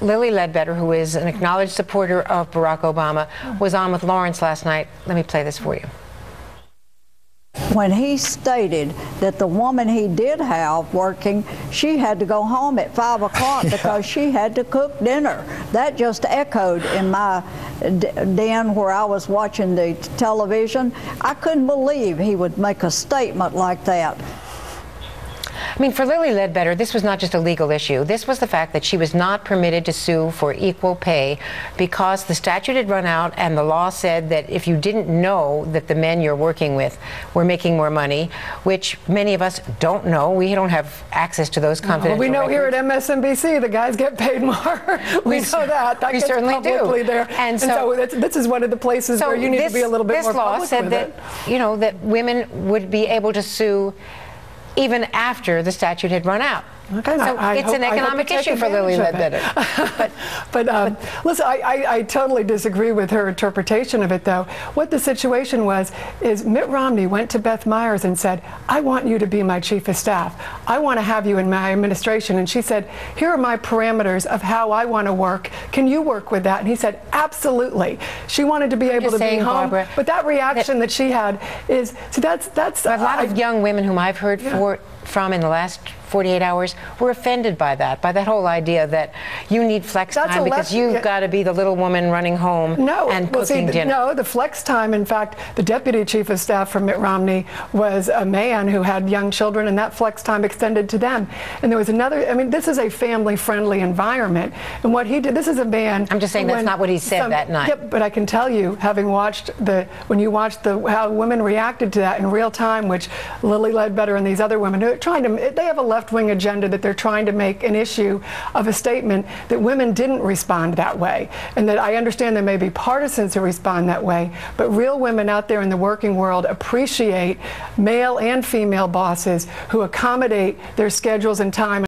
Lilly Ledbetter, who is an acknowledged supporter of Barack Obama, was on with Lawrence last night. Let me play this for you. When he stated that the woman he did have working, she had to go home at 5 o'clock because she had to cook dinner. That just echoed in my den where I was watching the television. I couldn't believe he would make a statement like that. I mean, for Lilly Ledbetter, this was not just a legal issue. This was the fact that she was not permitted to sue for equal pay because the statute had run out and the law said that if you didn't know that the men you're working with were making more money, which many of us don't know. We don't have access to those confidential we know records. Here at MSNBC, the guys get paid more. we know that. That we gets certainly publicly do. There. And so this is one of the places where you need to be a little bit more public with it. This law said that, you know, that women would be able to sue even after the statute had run out. Okay, so it's an economic issue for Lilly Ledbetter. but listen, I totally disagree with her interpretation of it, though. What the situation was is Mitt Romney went to Beth Myers and said, I want you to be my chief of staff. I want to have you in my administration. And she said, here are my parameters of how I want to work. Can you work with that? And he said, absolutely. She wanted to be able to be home. Barbara, but that reaction that she had is, so that's a lot of young women whom I've heard from in the last 48 hours were offended by that whole idea that you need flex time because you've got to be the little woman running home and cooking dinner. No, the flex time, in fact, the deputy chief of staff for Mitt Romney was a man who had young children, and that flex time extended to them. And there was another, I mean, this is a family-friendly environment. And what he did, this is a man. I'm just saying that's not what he said that night. Yep, but I can tell you, having watched when you watched how women reacted to that in real time, which Lilly Ledbetter and these other women who are trying to, they have a left-wing agenda that they're trying to make an issue of a statement that women didn't respond that way. And that I understand there may be partisans who respond that way, but real women out there in the working world appreciate male and female bosses who accommodate their schedules and time.